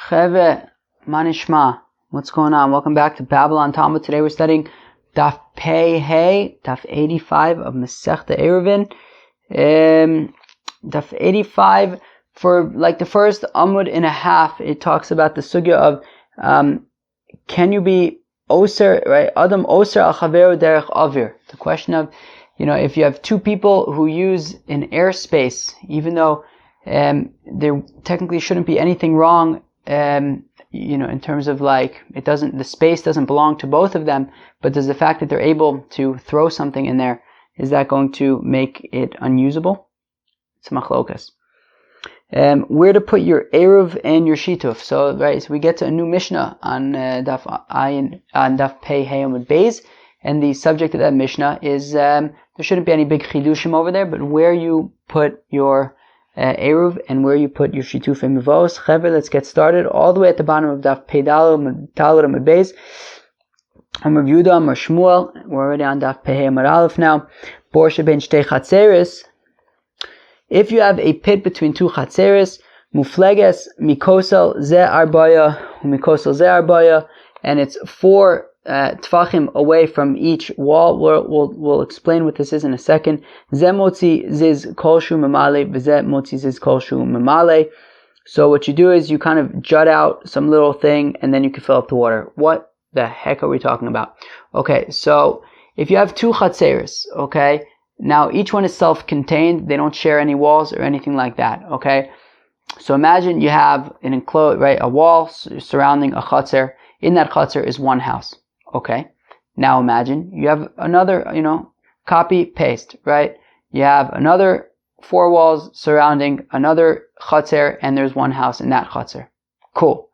Cheve, Manishma, what's going on? Welcome back to Babylon Talmud. Today we're studying Daf Pei Hey, Daf 85 of Masechta Ayruvin. Daf 85, for like the first amud and a half, it talks about the sugya of can you be oser, right? Adam oser al chaveru derech avir. The question of, if you have two people who use an airspace, even though there technically shouldn't be anything wrong, in terms of the space doesn't belong to both of them, but does the fact that they're able to throw something in there, is that going to make it unusable? It's machlokas. Where to put your ayruv and your shituf. So we get to a new Mishnah on Daf Pei Hey Amud Beis, and the subject of that Mishnah is there shouldn't be any big chidushim over there, but where you put your ayruv and where you put your shituf and mivos. Chaver, let's get started. All the way at the bottom of Daf Pei Daled Amud Beis. Amar Yehuda, Amar Shmuel. We're already on Daf Pei Hey Amud Aleph now. Borsha ben shtei chatzeres. If you have a pit between two chatzeres, mufleges mikosel ze arbaya mikosel ze arbaya, and it's 4 tfachim away from each wall. We'll explain what this is in a second. Ze motzi ziz kolshu mamale, v'ze motzi ziz kolshu mamale. So what you do is you kind of jut out some little thing, and then you can fill up the water. What the heck are we talking about? Okay, so if you have two chatzeres, okay, now each one is self-contained. They don't share any walls or anything like that. Okay, so imagine you have an enclosed, a wall surrounding a chatzer. In that chatzer is one house. Okay, now imagine you have another, copy, paste, right? You have another 4 walls surrounding another chatzer, and there's one house in that chatzer. Cool.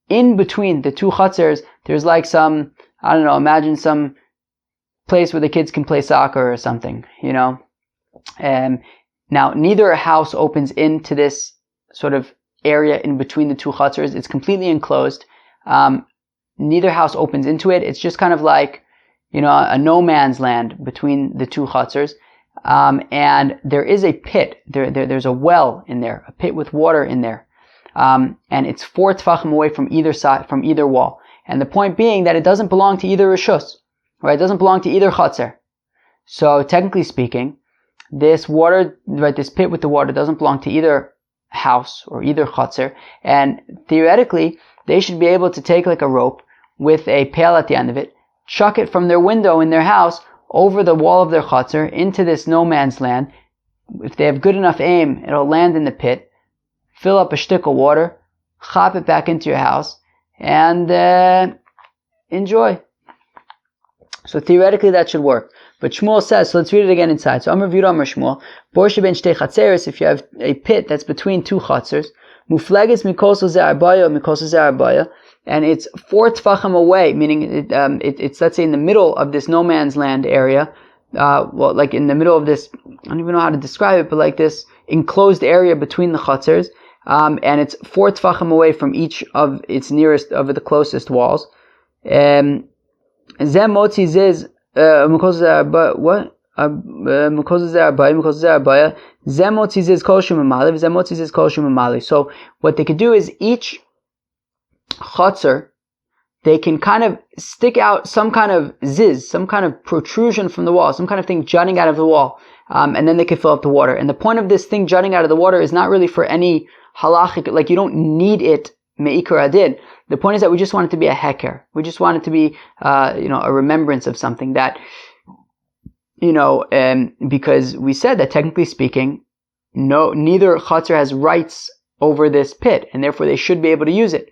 In between the two chatzers, there's some, imagine some place where the kids can play soccer or something, Now, neither house opens into this sort of area in between the two chatzers. It's completely enclosed. Neither house opens into it. It's just kind of like, a no man's land between the two chutzers. And there is a pit. There's a well in there, a pit with water in there. And it's 4 tfachim away from either side, from either wall. And the point being that it doesn't belong to either rishus, right? It doesn't belong to either chutzer. So technically speaking, this water, this pit with the water doesn't belong to either house or either chutzer. And theoretically, they should be able to take a rope with a pail at the end of it, chuck it from their window in their house over the wall of their chutzner into this no man's land. If they have good enough aim, it'll land in the pit, fill up a shtick of water, chop it back into your house, and enjoy. So theoretically that should work. But Shmuel says, so let's read it again inside. So Amar Yehuda, Amar Shmuel, Borsha ben shtei chatzeres, if you have a pit that's between two chutzers, mufleges mikosel ze arbaya, mikosel ze arbaya, and it's 4 tfachim away, meaning it's, let's say, in the middle of this no man's land area, in the middle of this, I don't even know how to describe it, but this enclosed area between the chutzers, and it's 4 tfachim away from each of its nearest, of the closest walls. Zem motzi ziz, mikosel ze arbaya, what? Mikosel ze arbaya, zem motzi ziz kolshu mamale, zem motzi ziz kolshu mamale. So what they could do is each chutzer, they can kind of stick out some kind of ziz, some kind of protrusion from the wall, some kind of thing jutting out of the wall, and then they can fill up the water. And the point of this thing jutting out of the water is not really for any halachic, you don't need it me'ikar adin. The point is that we just want it to be a heker. We just want it to be, a remembrance of something that, because we said that technically speaking, neither chutzer has rights over this pit, and therefore they should be able to use it.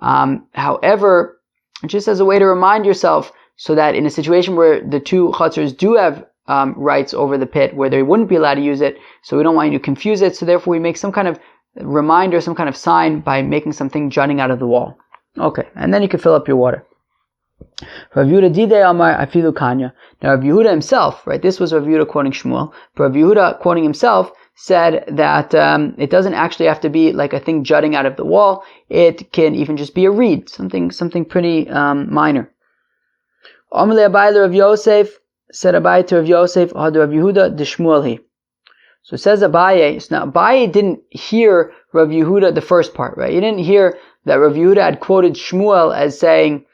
However, just as a way to remind yourself, so that in a situation where the two chutzers do have rights over the pit, where they wouldn't be allowed to use it, so we don't want you to confuse it, so therefore we make some kind of reminder, some kind of sign by making something jutting out of the wall. Okay, and then you can fill up your water. Rav Yehuda didei amar afilu kanya. Now Rav Yehuda himself, this was Rav Yehuda quoting Shmuel, but Rav Yehuda quoting himself said that it doesn't actually have to be like a thing jutting out of the wall. It can even just be a reed, something pretty minor. Amalei Abai Rav Yosef, said Abai to Rav Yosef, Had Rav Yehuda de Shmuel he. So it says Abaye. So now Abaye didn't hear Rav Yehuda the first part, right? He didn't hear that Rav Yehuda had quoted Shmuel as saying,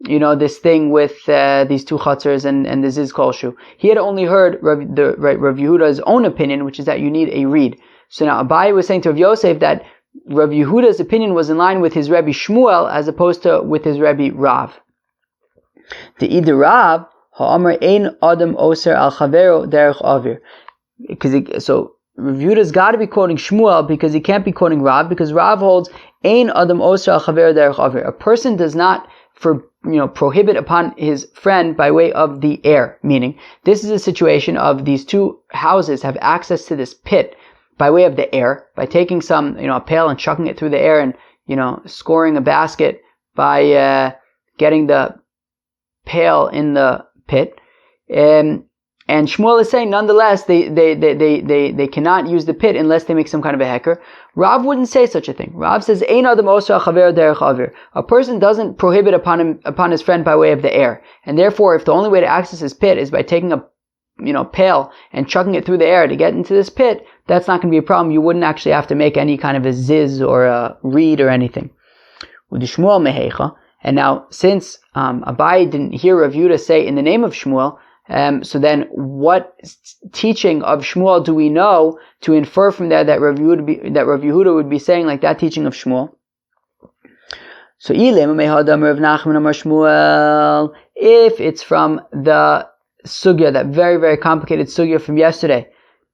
this thing with these two chutzers and the ziz kolshu. He had only heard Rav Yehuda's own opinion, which is that you need a reed. So now Abaye was saying to Rav Yosef that Rav Yehuda's opinion was in line with his Rebbe Shmuel as opposed to with his Rebbe Rav. The Ida Rav ha'amar ein adam oser al chavero derech avir. So Rav Yehuda's got to be quoting Shmuel because he can't be quoting Rav, because Rav holds ein adam oser al chavero derech avir. A person does not prohibit upon his friend by way of the air. Meaning, this is a situation of these two houses have access to this pit by way of the air, by taking some, a pail and chucking it through the air and, scoring a basket by getting the pail in the pit. And Shmuel is saying, nonetheless, they cannot use the pit unless they make some kind of a hecker. Rav wouldn't say such a thing. Rav says, Ein adam osra chaver derech avir. A person doesn't prohibit upon his friend by way of the air. And therefore, if the only way to access his pit is by taking a pail and chucking it through the air to get into this pit, that's not going to be a problem. You wouldn't actually have to make any kind of a ziz or a reed or anything. And now, since Abaye didn't hear Rav Yehuda say in the name of Shmuel, so then what teaching of Shmuel do we know to infer from there that Rav Yehuda would be saying like that teaching of Shmuel? So if it's from the sugya, that very, very complicated sugya from yesterday,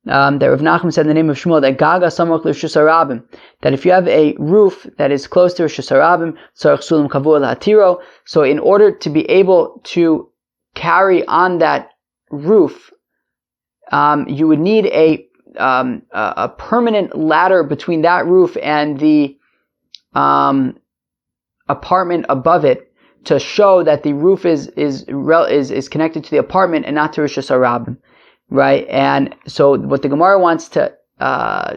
that Rav Nachman said in the name of Shmuel, that Gaga Samach L'Rishus Harabim, that if you have a roof that is close to Rishus Harabim, Tzarech Sulam Kavua L'Hatiro, so in order to be able to carry on that roof, you would need a permanent ladder between that roof and the apartment above it to show that the roof is connected to the apartment and not to Rishus Harabim, right? And so what the Gemara wants to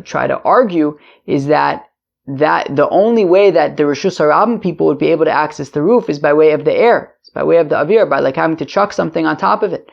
try to argue is that the only way that the Rishus Harabim people would be able to access the roof is by way of the air, it's by way of the avir, by like having to chuck something on top of it.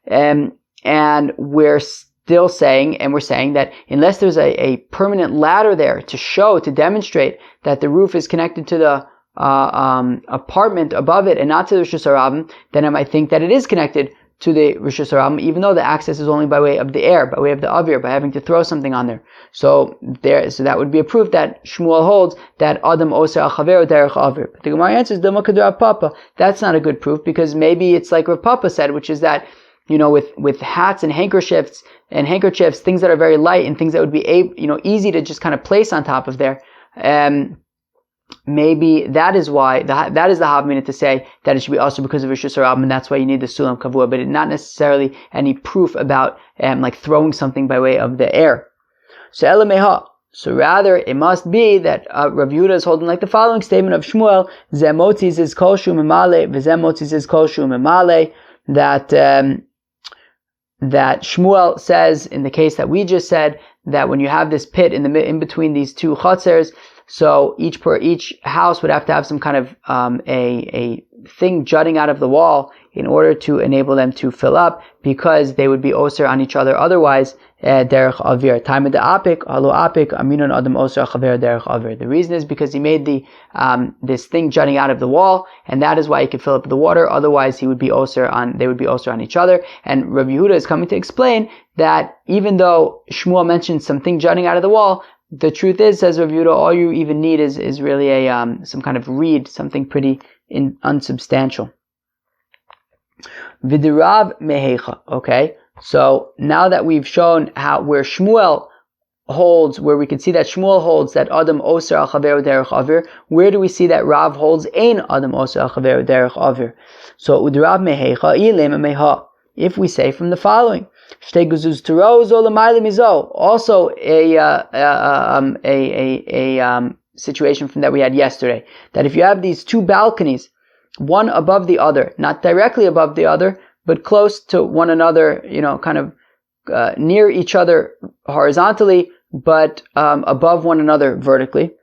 And we're still saying, that unless there's a permanent ladder there to demonstrate that the roof is connected to the apartment above it and not to the Rishus Harabim, then I might think that it is connected to the Rishus Harabim, even though the access is only by way of the air, by way of the avir, by having to throw something on there. So that would be a proof that Shmuel holds that Adam Oser al Chaver derech avir. But the Gemara answers, Papa. That's not a good proof, because maybe it's like Rav Papa said, which is that, with hats and handkerchiefs, things that are very light and things that would be easy to just kind of place on top of there. Maybe that is why that is the havmina to say that it should be also because of Rishus Harabim, and that's why you need the sulam kavua, but not necessarily any proof about like throwing something by way of the air. So elameha. So rather, it must be that Rav Yehuda is holding like the following statement of Shmuel: Zemotziz is kol shu memale, v'zemotziz is kol shu memale. That Shmuel says in the case that we just said, that when you have this pit in between these two chutzers, so each house would have to have some kind of a thing jutting out of the wall in order to enable them to fill up, because they would be oser on each other otherwise. Derech avir. Time of the apik, alo apik, aminon adam oser chaver derech avir. The reason is because he made the this thing jutting out of the wall, and that is why he could fill up the water. Otherwise, they would be oser on each other. And Rabbi Yehuda is coming to explain that even though Shmuel mentioned something jutting out of the wall, the truth is, says Rabbi Yehuda, all you even need is really a some kind of reed, something pretty unsubstantial. Vidirav mehecha. Okay, so now that we've shown where Shmuel holds, where we can see that Shmuel holds that Adam Oser al Chaver derech avir, where do we see that Rav holds Ein Adam Oser al Chaver derech avir? So Udirav mehecha ilema meha. If we say from the following, also a situation from that we had yesterday, that if you have these two balconies, one above the other, not directly above the other, but close to one another, kind of near each other horizontally, but above one another vertically.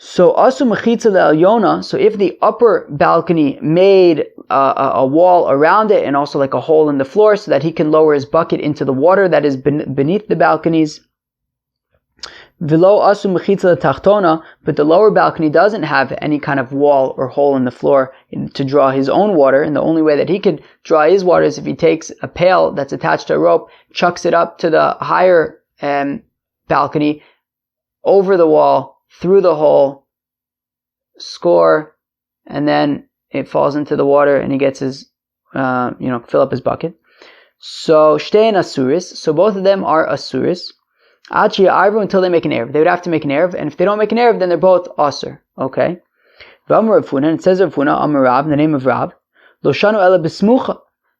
So asu mechitza le'elyona. So if the upper balcony made a wall around it and also like a hole in the floor so that he can lower his bucket into the water that is beneath the balconies. V'lo asu mechitza tachtona, but the lower balcony doesn't have any kind of wall or hole in the floor to draw his own water, and the only way that he could draw his water is if he takes a pail that's attached to a rope, chucks it up to the higher balcony, over the wall, through the hole, score, and then it falls into the water and he gets his, fill up his bucket. So, shtein asuris, so both of them are asuris. Achi ayruv, until they make an ayruv. They would have to make an ayruv, and if they don't make an ayruv, then they're both asur. Okay? V'amar Rav Huna, and it says Rav Huna, Amar Rab, in the name of Rab, lo shanu ela b'smucha,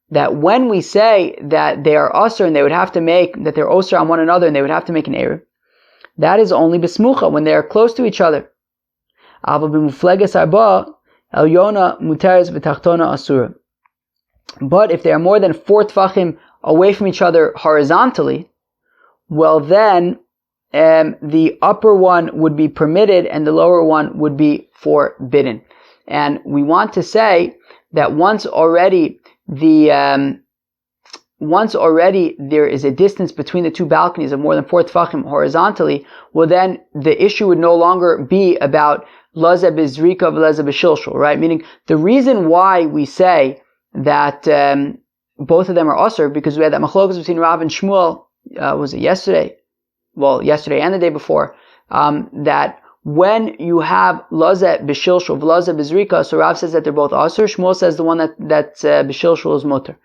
that when we say that they are asur and they would have to make, that they're osur on one another and they would have to make an ayruv, that is only b'smucha, when they are close to each other. Ava b'mufleges arba, elyona muteres v'tachtona asura. But if they are more than 4 tfachim away from each other horizontally, well then the upper one would be permitted and the lower one would be forbidden. And we want to say that once already there is a distance between the two balconies of more than 4 tfachim horizontally, well then the issue would no longer be about laza b'zrika v'laza b'shilshul, right? Meaning the reason why we say that both of them are asur, because we had that machlokas between Rav and Shmuel, was it yesterday? Well, yesterday and the day before, that when you have laza b'shilshul v'laza b'zrika, so Rav says that they're both asur, Shmuel says the one that's b'shilshul is mutter.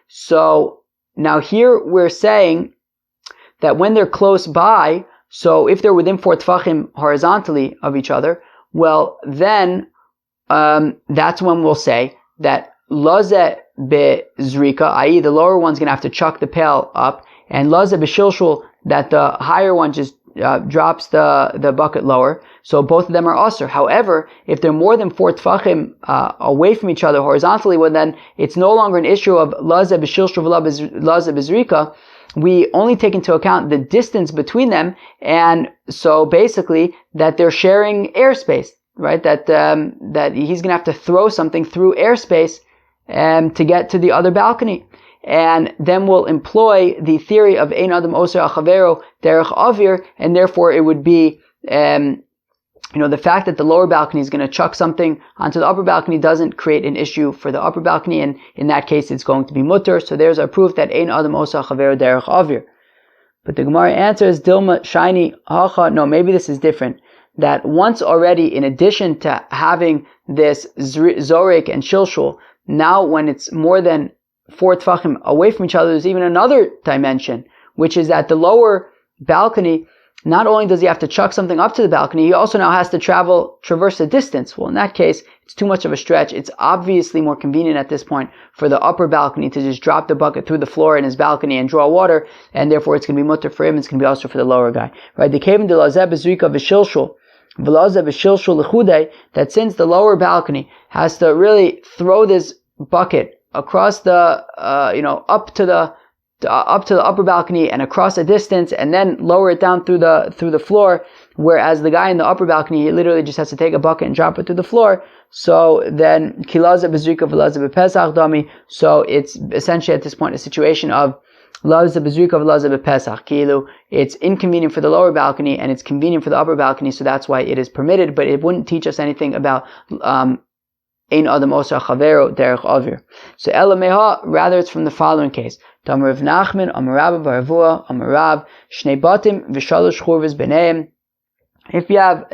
So now here we're saying that when they're close by, so if they're within 4 tfachim horizontally of each other, well then that's when we'll say that laza b'zrika, i.e. the lower one's going to have to chuck the pail up, and laza b'shilshul, that the higher one just drops the bucket lower. So both of them are asur. However, if they're more than 4 tfachim away from each other horizontally, well then it's no longer an issue of laza b'shilshul laza b'zrika. We only take into account the distance between them, and so basically that they're sharing airspace, right? That he's going to have to throw something through airspace to get to the other balcony. And then we'll employ the theory of ein adam oser al chavero derech avir, and therefore it would be, the fact that the lower balcony is going to chuck something onto the upper balcony doesn't create an issue for the upper balcony, and in that case it's going to be mutter. So there's our proof that ein adam oser al chavero derech avir. But the Gemara answers, Dilma shiny hacha, no, maybe this is different. That once already, in addition to having this zorik and shilshul, now when it's more than 4 tfachim away from each other, there's even another dimension, which is that the lower balcony, not only does he have to chuck something up to the balcony, he also now has to traverse a distance. Well, in that case, it's too much of a stretch. It's obviously more convenient at this point for the upper balcony to just drop the bucket through the floor in his balcony and draw water, and therefore it's going to be mutter for him, it's going to be also for the lower guy. Right? The kevin de lazeh bezrika v'shilshul, v'lazeh v'shilshul l'chudei, that since the lower balcony has to really throw this bucket across the, up to the upper balcony and across a distance, and then lower it down through the floor. Whereas the guy in the upper balcony, he literally just has to take a bucket and drop it through the floor. So then, kilaza bezrika v'laza b'pesach dami. So it's essentially at this point a situation of laza bezrika v'laza b'pesach. Kilu, it's inconvenient for the lower balcony and it's convenient for the upper balcony. So that's why it is permitted, but it wouldn't teach us anything about ein adam oser chavero derech avir. So elameha, rather it's from the following case. Tamar Rav Nachman, Amar Rabba bar Avua, Amar Rav, Shnei batim v'shalosh churvas b'neiim. If you have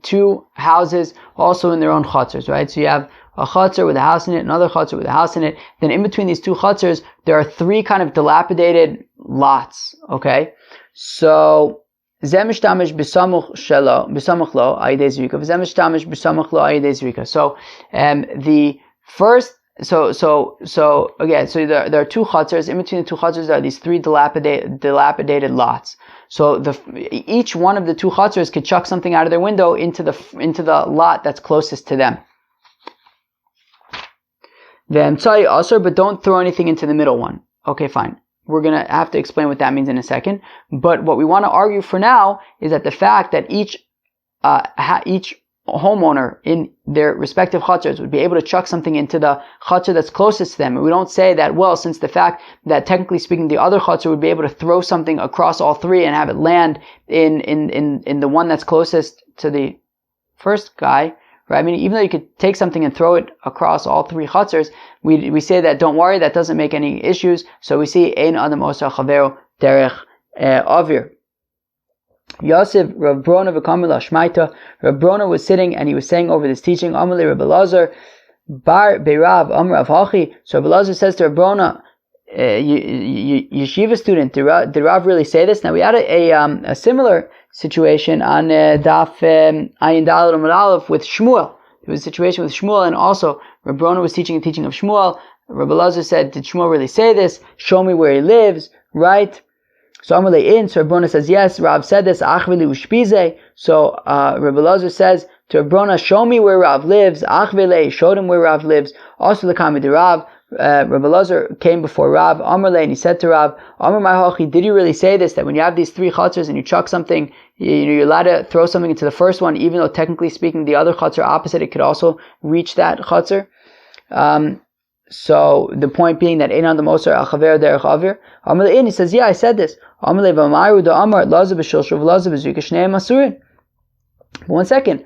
2 houses also in their own chutzers, right? So you have a chutzer with a house in it, another chutzer with a house in it. Then in between these 2 chutzers, there are 3 kind of dilapidated lots, okay? So so the first, again, so there are 2 chutzers. In between the 2 chutzers are these 3 dilapidated lots. So each one of the 2 chutzers could chuck something out of their window into the lot that's closest to them. But don't throw anything into the middle one. Okay, fine. We're going to have to explain what that means in a second. But what we want to argue for now is that the fact that each homeowner in their respective chutzers would be able to chuck something into the chutzner that's closest to them. And we don't say that, well, since the fact that technically speaking the other chutzner would be able to throw something across all three and have it land in the one that's closest to the first guy, right? I mean, even though you could take something and throw it across all three chutzers, we say that don't worry, that doesn't make any issues. So we see ein adam osar chavero derech avir. Yosef Rav Brona v'kamila shmaita. Rav Brona was sitting and he was saying over this teaching. Amalei Rav Elazar bar beirav amrav hachi. So Rav Elazar says to Rav Brona, yeshiva student, did Rav really say this? Now we had a similar situation on Daf Ayin Daled Amud Aleph with Shmuel. There was a situation with Shmuel, and also Rav Brona was teaching a teaching of Shmuel. Rav Elazar said, did Shmuel really say this? Show me where he lives, right? So Amalei in, so Rav Brona says, yes, Rav said this, achvili ushpize. So Rav Elazar says to Rav Brona, show me where Rav lives, achvili, showed him where Rav lives. Also the Kami de Rav, Rav Elazar came before Rav, Amalei, and he said to Rav, Amar Mahachi, did you really say this, that when you have these three chutzers and you chuck something, you're allowed to throw something into the first one, even though technically speaking the other chutzner opposite, it could also reach that chutzner? So the point being that ein adam osar al chaver derech avir. Amalei in, he says, yeah, I said this. Amalei v'amaru da amar lazav b'shilshul v'lazav b'zuka shneim asurin. But one second,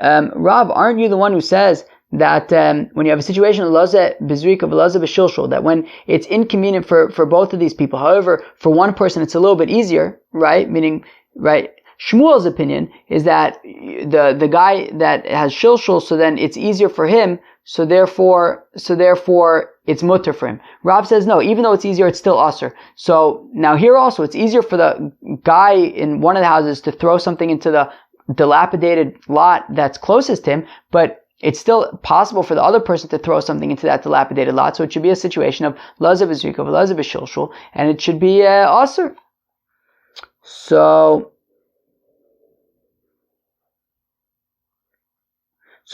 Rav, aren't you the one who says that when you have a situation of lazav b'zuka v'lazav b'shilshul, that when it's inconvenient for both of these people, however, for one person it's a little bit easier, right? Meaning, right? Shmuel's opinion is that the guy that has shilshul, so then it's easier for him, so therefore it's mutter for him. Rav says no, even though it's easier, it's still usher. So now here also, it's easier for the guy in one of the houses to throw something into the dilapidated lot that's closest to him, but it's still possible for the other person to throw something into that dilapidated lot. So it should be a situation of lazav v'zrika, lazav v'shilshul, and it should be usher. So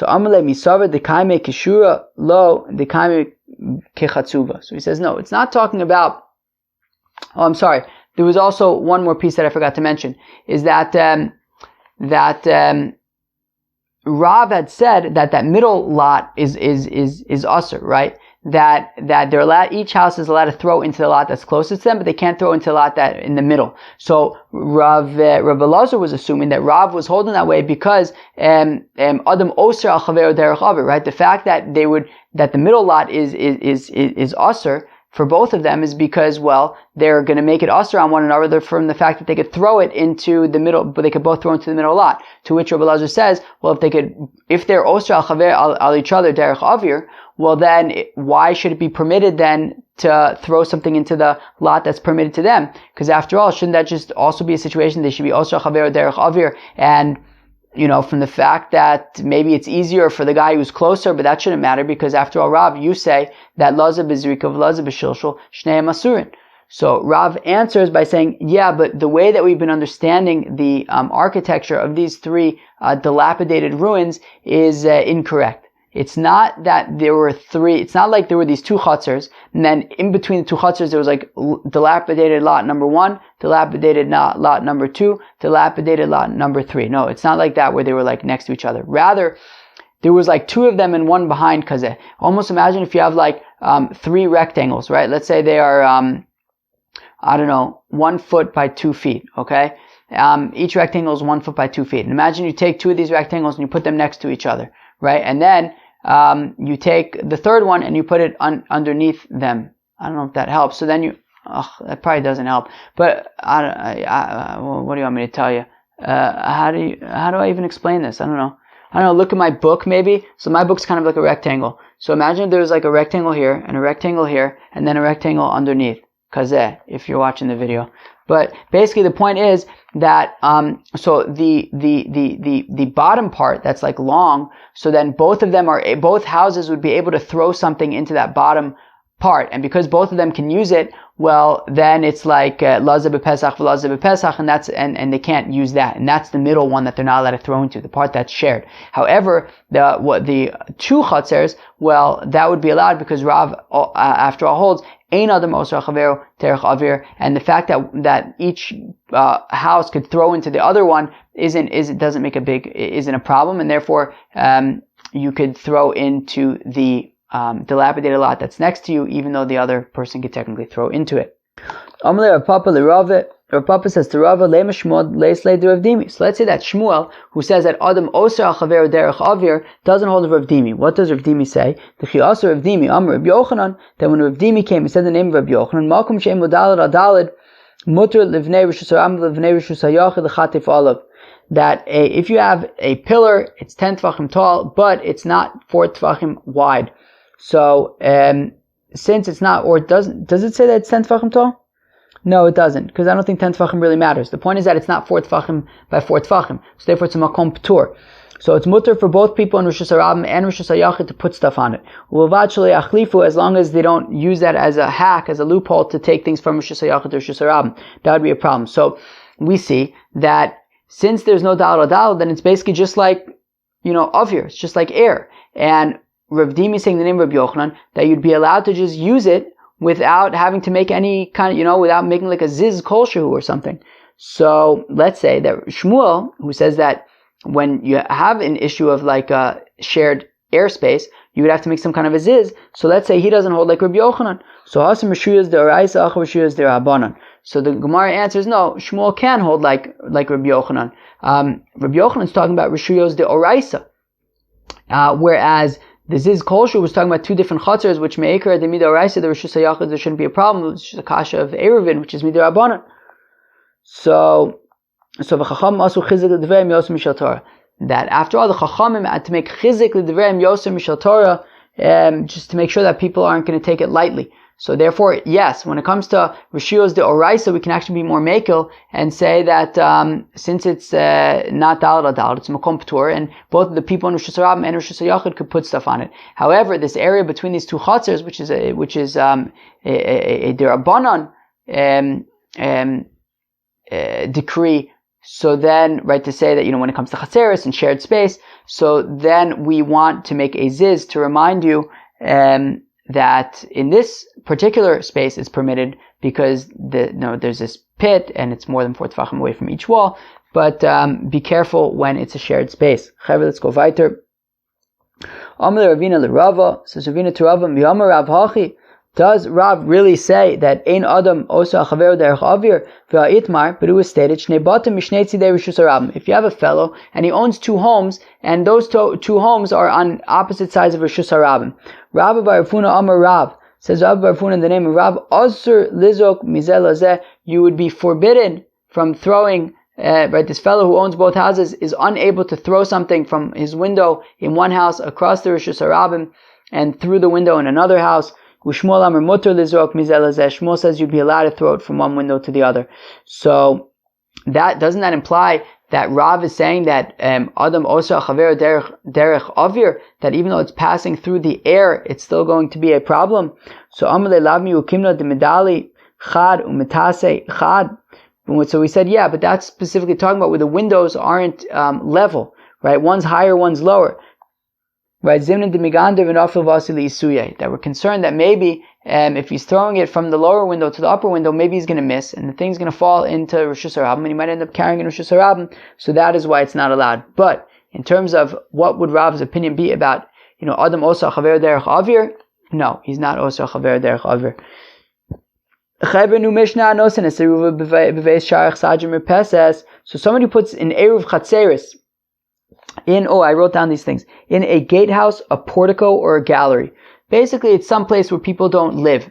Amalei misaver dekaime kishura lo dekaime kechatzuva. So he says no, it's not talking about. Oh, I'm sorry. There was also one more piece that I forgot to mention. Is that Rav had said that middle lot is usher, right? That they're allowed, each house is allowed to throw into the lot that's closest to them, but they can't throw into the lot that in the middle. So Rav Elazar was assuming that Rav was holding that way because Adam Oser al Chaver Derech Aver, right? The fact that that the middle lot is usher for both of them is because, well, they're going to make it usher on one another from the fact that they could throw it into the middle, but they could both throw into the middle lot. To which Rav Elazar says, well, if they're osir al chaver al each other derech avir, well then, why should it be permitted then to throw something into the lot that's permitted to them? Because after all, shouldn't that just also be a situation they should be osir al chaver derech avir, and from the fact that maybe it's easier for the guy who's closer, but that shouldn't matter because after all, Rav, you say that lazav b'zrika v'lazav b'shilshul shneim asurin. So Rav answers by saying, yeah, but the way that we've been understanding the architecture of these three dilapidated ruins is incorrect. It's not that there were three, it's not like there were these two chutzers, and then in between the two chutzers there was like dilapidated lot number 1, dilapidated lot number 2, dilapidated lot number 3. No, it's not like that where they were like next to each other. Rather, there was like two of them and one behind kazeh. Almost imagine if you have like 3 rectangles, right? Let's say they are, 1 foot by 2 feet, okay? Each rectangle is 1 foot by 2 feet. And imagine you take 2 of these rectangles and you put them next to each other, right? And then you take the third one and you put it underneath them. I don't know if that helps. So then that probably doesn't help. But what do you want me to tell you? How do I even explain this? I don't know. Look at my book maybe. So my book's kind of like a rectangle. So imagine there's like a rectangle here and a rectangle here and then a rectangle underneath. Kazeh, if you're watching the video. But basically the point is that so the bottom part that's like long, so then both houses would be able to throw something into that bottom part, and because both of them can use it, well then it's like lazav b'pesach v'lazav b'pesach, and they can't use that, and that's the middle one that they're not allowed to throw into, the part that's shared. However, the two chutzers, well, that would be allowed because Rav after all holds ein adam osar chaveru derech avir, and the fact that each house could throw into the other one isn't a problem, and therefore you could throw into the dilapidated lot that's next to you, even though the other person could technically throw into it. Rav Papa says to Rava, Lema Shmuel Leislei de Rav Dimi. So let's say that Shmuel, who says that Adam Oser al Chaver Derech Avir, doesn't hold of Rav Dimi. What does Rav Dimi say? The Chi Rav Dimi Amar Rav Yochanan. That when Rav Dimi came, he said the name of Rav Yochanan. Malkum Shem Modalad Adalad Mutter Livnei Rishus Haram Livnei Rishus Hayachid Chatif Olav. That if you have a pillar, it's 10 tefachim tall, but it's not 4 tefachim wide. So since it's not, or does it say that it's 10 tefachim tall? No, it doesn't, because I don't think 10 tefachim really matters. The point is that it's not 4 tefachim by 4 tefachim, so therefore it's a makom p'tur. So it's mutter for both people in Rishus Harabim and Rishus Hayachid to put stuff on it. As long as they don't use that as a hack, as a loophole to take things from Rishus Hayachid to Rishus Harabim, that would be a problem. So we see that since there's no dal dal, then it's basically just like, avir, it's just like air. And Rav Dimi is saying the name of Rabbi Yochanan, that you'd be allowed to just use it without having to make any kind of, without making like a ziz kolshehu or something. So let's say that Shmuel, who says that when you have an issue of like a shared airspace, you would have to make some kind of a ziz. So let's say he doesn't hold like Rabbi Yochanan. So Hasim Rishuyas de Oraisa, Acha Rishuyas de Rabbanan. So the Gemara answers, no, Shmuel can hold like Rabbi Yochanan. Rabbi Yochanan is talking about Rishuyos de Oraisa. Whereas the Ziz Kolshu was talking about 2 different chatzers, which me'ikar the Mida Oraisa, the Rishus HaYachid, there shouldn't be a problem. It's just a kasha of Ayruvin, which is Mida Rabbanan. So v'chacham asu chizik l'dvrei yosem mishal Torah. That after all, the chachamim had to make chizik l'dvrei yosem mishal Torah, just to make sure that people aren't going to take it lightly. So therefore, yes, when it comes to Rishuyos de Oraisa, we can actually be more makel and say that since it's not Dalad Adal, it's Makom P'tur, and both the people in Rishus Harabim and Rishus Hayachid could put stuff on it. However, this area between these 2 chatzers, which is a derabanan decree, so then, right, to say that, when it comes to chatzeres and shared space, so then we want to make a ziz to remind you that in this particular space it's permitted because there's this pit and it's more than 4 tefachim away from each wall, but be careful when it's a shared space. Let's go weiter. Amar Ravina l'Rava, says Ravina to Rava, Miyamar Rav Hachi. Does Rav really say that ein adam osa chaveru derech avir v'ha'itmar? But it was stated shnei batim mishnei tzidei rishus harabim. If you have a fellow and he owns 2 homes, and those 2 homes are on opposite sides of rishus harabim. Rabbi Bar Funa Amar Rav, says Rabbi Bar Funa in the name of Rav, Asur lizok mizel hazeh, you would be forbidden from throwing. This fellow who owns both houses is unable to throw something from his window in one house across the rishus harabim and through the window in another house. Shmuel Amar Mutter lizrok mizel hazeh. Shmuel says you'd be allowed to throw it from one window to the other. So doesn't that imply that Rav is saying that Adam Osa Chaver Derech Avir, that even though it's passing through the air, it's still going to be a problem? So Amale Lavmi Ukimna de Medali Chad Umetase Chad. So we said, yeah, but that's specifically talking about where the windows aren't level, right? One's higher, one's lower. Right, that we're concerned that maybe if he's throwing it from the lower window to the upper window, maybe he's going to miss, and the thing's going to fall into Rishus Harabim, and he might end up carrying in Rishus Harabim. So that is why it's not allowed. But in terms of what would Rav's opinion be about, Adam Osa Chaver Derech Avir? No, he's not Osa Chaver Derech Avir. So somebody puts in ayruv chatzeris. I wrote down these things. In a gatehouse, a portico, or a gallery. Basically, it's some place where people don't live.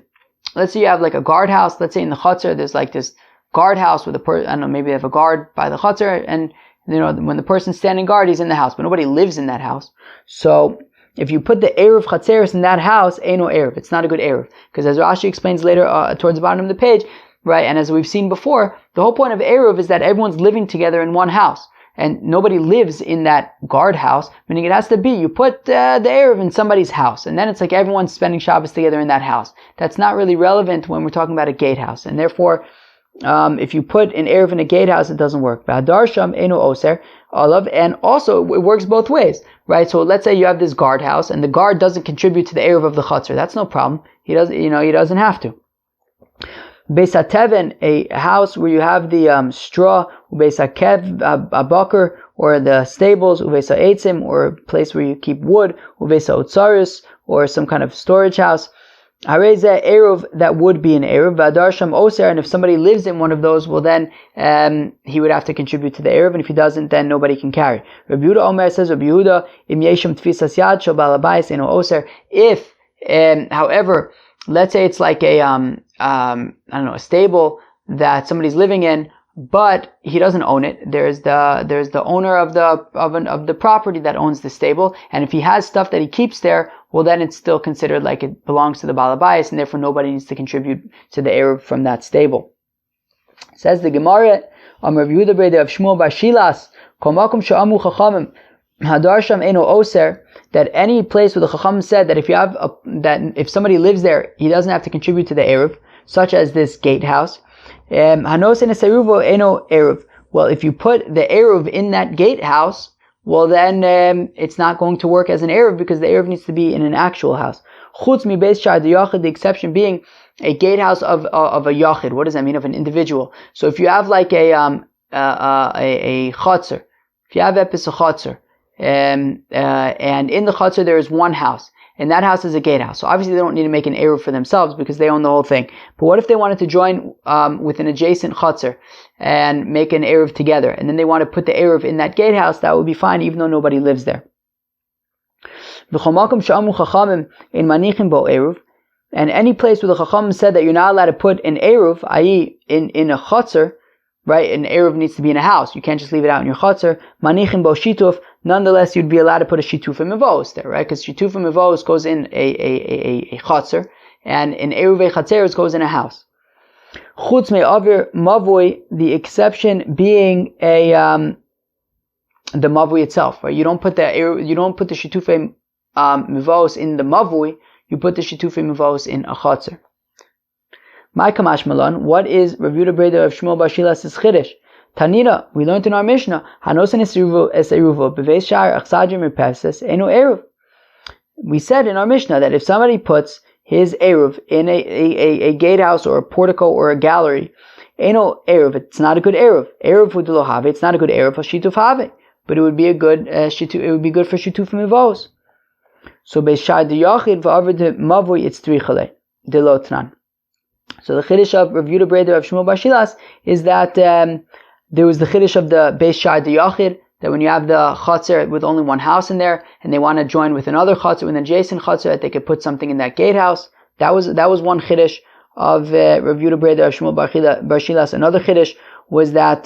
Let's say you have like a guardhouse. Let's say in the chutzner, there's like this guardhouse with maybe they have a guard by the chutzner, and when the person's standing guard, he's in the house, but nobody lives in that house. So if you put the ayruv chatzeris in that house, ain't no ayruv. It's not a good ayruv. Because as Rashi explains later towards the bottom of the page, right, and as we've seen before, the whole point of ayruv is that everyone's living together in one house. And nobody lives in that guardhouse, meaning it has to be, you put the ayruv in somebody's house, and then it's like everyone's spending Shabbos together in that house. That's not really relevant when we're talking about a gatehouse, and therefore, if you put an ayruv in a gatehouse, it doesn't work. And also, it works both ways, right? So let's say you have this guardhouse, and the guard doesn't contribute to the ayruv of the chutzner. That's no problem. He doesn't have to. Beis hateven, a house where you have the straw. Beis hakev, a bucker, or the stables. Beis ha'etzim, or a place where you keep wood. Beis ha'otzaris, or some kind of storage house. Harezeh ayruv, that would be an ayruv. V'adarsham oser, and if somebody lives in one of those, well then he would have to contribute to the ayruv, and if he doesn't, then nobody can carry. Rabbi Yehuda Omer says, Rabbi Yehuda, im yeshem tfisas yad shel bal habayis eno oser. If, however, let's say it's like a a stable that somebody's living in, but he doesn't own it. There's the owner of the property that owns the stable, and if he has stuff that he keeps there, well then it's still considered like it belongs to the Baal Habayis, and therefore nobody needs to contribute to the Eruv from that stable. Says the Gemara, Amar Rav Yehuda Breder of Shmuel bar Shilas, Kol makom she'amu chachamim hadarsham eno oser, that any place where the Chacham said that if somebody lives there, he doesn't have to contribute to the Eruv, such as this gatehouse. Hanos en eruvo eno Eruv. Well, if you put the Eruv in that gatehouse, well then it's not going to work as an Eruv, because the Eruv needs to be in an actual house. Chutz mi beis shar de yachid, the exception being a gatehouse of a yachid. What does that mean? Of an individual. So if you have like a chotzer, if you have epis a chotzer, and in the chutzner there is one house, and that house is a gatehouse. So obviously they don't need to make an eruv for themselves because they own the whole thing. But what if they wanted to join with an adjacent chutzner and make an eruv together, and then they want to put the eruv in that gatehouse? That would be fine, even though nobody lives there. And any place where the chacham said that you're not allowed to put an eruv, i.e. in a chutzner, right? An eruv needs to be in a house. You can't just leave it out in your chutzner. Manichin bo shituf. Nonetheless, you'd be allowed to put a shituf mivos there, right? Because shituf mivos goes in a chutzner, and an eruv chatzeros goes in a house. Chutz me'avir mavui, the exception being the mavui itself, right? You don't put the shituf mivos in the mavui. You put the shituf mivos in a chutzner. My kamash malon, what is Rav Yehuda Breder of Shmuel bar Shilas' chiddush? Tanina, we learned in our Mishnah, Hanosen es eruvo beveis shar achsadim repeses eno eruv. We said in our Mishnah that if somebody puts his eruv in a gatehouse or a portico or a gallery, eno eruv, it's not a good eruv. Eruv u'delo have, it's not a good eruv for shituf have, but it would be a good shituf. It would be good for shituf mivos. So beis shar de yachid v'aver de mavui it's trichale de lotnan. So the chiddush of Rav Yehuda Breder of Shmuel bar Shilas is that there was the chiddush of the beis shar de yachid, that when you have the chutzner with only one house in there, and they want to join with another chutzner, with an adjacent chutzner, that they could put something in that gatehouse. That was one chiddush of Rav Yehuda Breder of Shmuel bar Shilas. Another chiddush was that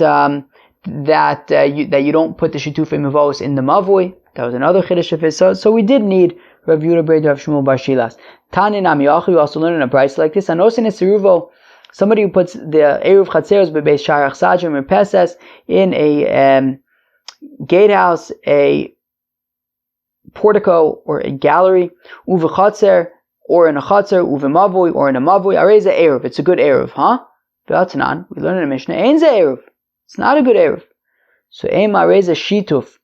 you don't put the shitufei mivos in the mavui. That was another chiddush of his. So we did need Rav Yehuda Breder of Shmuel bar Shilas. Tani Namiyachu, you also learn in a brayso like this. Anosin esiruvo, somebody who puts the eruv chatzeros bebeis shar achsadim repeses in a gatehouse, a portico, or a gallery, uve chatzer, or in a chatzer, uve mavui, or in a mavui. Areza eruv, it's a good eruv, huh? V'atanan, we learn in a Mishnah, ein ze eruv, it's not a good eruv. So ein areza shituf.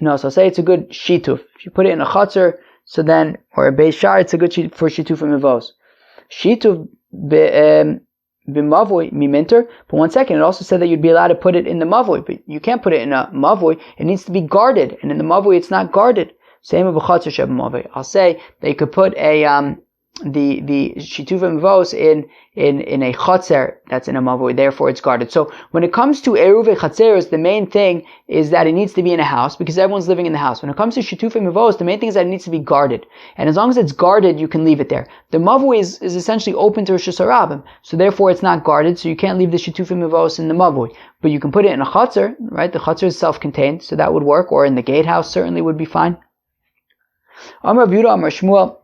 No, so say it's a good shituf. If you put it in a chatzer, so then, or a beis shar, it's a good for shituf mivos. Shituf b'mavui miminter. But one second, it also said that you'd be allowed to put it in the mavui, but you can't put it in a mavui. It needs to be guarded, and in the mavui, it's not guarded. Same of a chatzer sheb mavui. I'll say they could put the shituf mivos in a chatzer that's in a mavui, therefore it's guarded. So when it comes to eruv chatzeros, the main thing is that it needs to be in a house because everyone's living in the house. When it comes to shituf mivos, the main thing is that it needs to be guarded, and as long as it's guarded, you can leave it there. The mavui is essentially open to Rosh Hashanah, so therefore it's not guarded, so you can't leave the shituf mivos in the mavui, but you can put it in a chatzer, right? The chatzer is self-contained, so that would work, or in the gatehouse certainly would be fine. Amar Rav Yehuda, Amar Shmuel.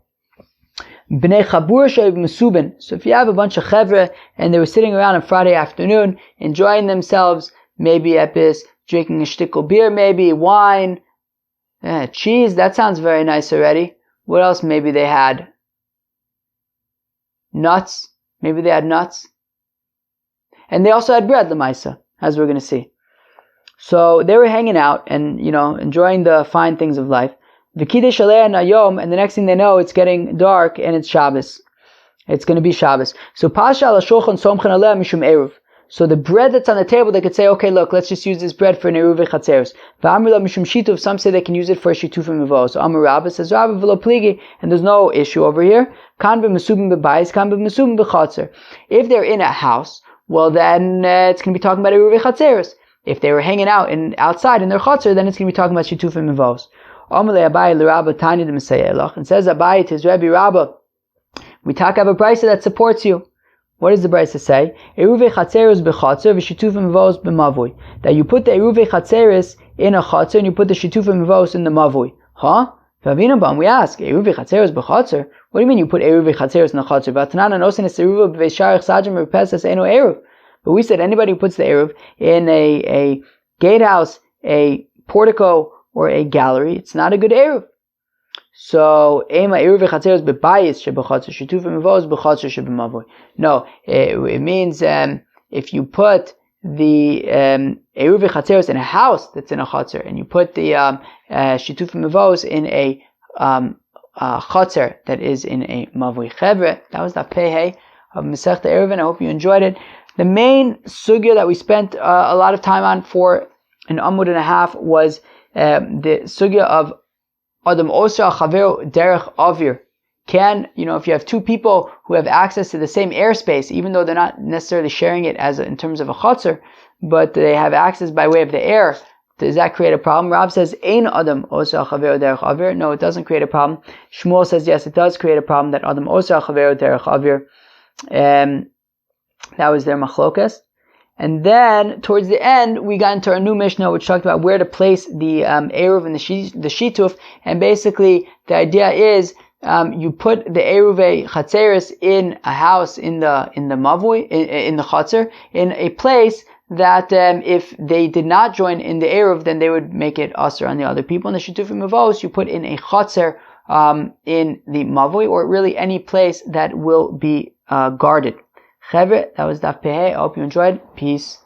B'nei chabur she'ev mesubin. So if you have a bunch of chevre and they were sitting around on Friday afternoon enjoying themselves, maybe epis, drinking a shtickle beer, maybe wine, cheese, that sounds very nice already. What else maybe they had? Nuts. Maybe they had nuts. And they also had bread, lemaisa, as we're going to see. So they were hanging out and, enjoying the fine things of life. And the next thing they know, it's getting dark and it's Shabbos. It's going to be Shabbos. So pasha al shulchan somchen aleh mishum ayruv. So the bread that's on the table, they could say, okay, look, let's just use this bread for an ayruv chatzeros. V'amru la mishum shituf. Some say they can use it for shitufim mevos. So Amar Rabba says Rabba v'lo pligi, and there's no issue over here. Kan b'mesubim b'bayis, kan b'mesubim b'chatzer. If they're in a house, well then it's going to be talking about ayruv chatzeros. If they were hanging out outside in their chatzer, then it's going to be talking about shitufim mevos. Amar Abaye l'Rabba tani d'Mesayelach, and says Abaye to his Rebbe Rabba, we talk about a brisa that supports you. What does the brisa say? Eruve chatzeros b'chatzer v'shitufim mevos b'mavui. That you put the eruve chatzeros in a chatzer and you put the shitufim mevos in the mavui. Huh? V'avinabam, we ask, eruve chatzeros b'chatzer? What do you mean you put eruve chatzeros in the chatzer? V'atanan nosin es eruva b'veisharich sajim v'pesas eno eruv. But we said anybody who puts the eruv in a gatehouse, a portico, or a gallery, it's not a good eruv. So, ema eruv chatzeros bebayis shebachatzer shitufim mevos b'chatzer shebemavui. No, it means if you put the eruv chatzeros in a house that's in a chatzer, and you put the shitufim mevos in a chatzer that is in a mavui. Chevre, that was the pehei of Masechta Ayruvin. I hope you enjoyed it. The main sugya that we spent a lot of time on for an amud and a half was the sugya of Adam Osra Chavero Derech Avir. Can, if you have two people who have access to the same airspace, even though they're not necessarily sharing it in terms of a chutzner, but they have access by way of the air, does that create a problem? Rab says, Ein Adam Osra Chavero Derech Avir. No, it doesn't create a problem. Shmuel says, yes, it does create a problem that Adam Osra Chavero Derech Avir. That was their machlokas. And then, towards the end, we got into our new Mishnah, which talked about where to place the ayruv and the shituf. And basically, the idea is, you put the ayruv chatzeris in a house, in the mavui, in the chatzer, in a place that, if they did not join in the ayruv, then they would make it aser on the other people. And the shitufim mavos, you put in a chatzer, in the mavui, or really any place that will be, guarded. Chevre, that was Daf Pehei. I hope you enjoyed. Peace.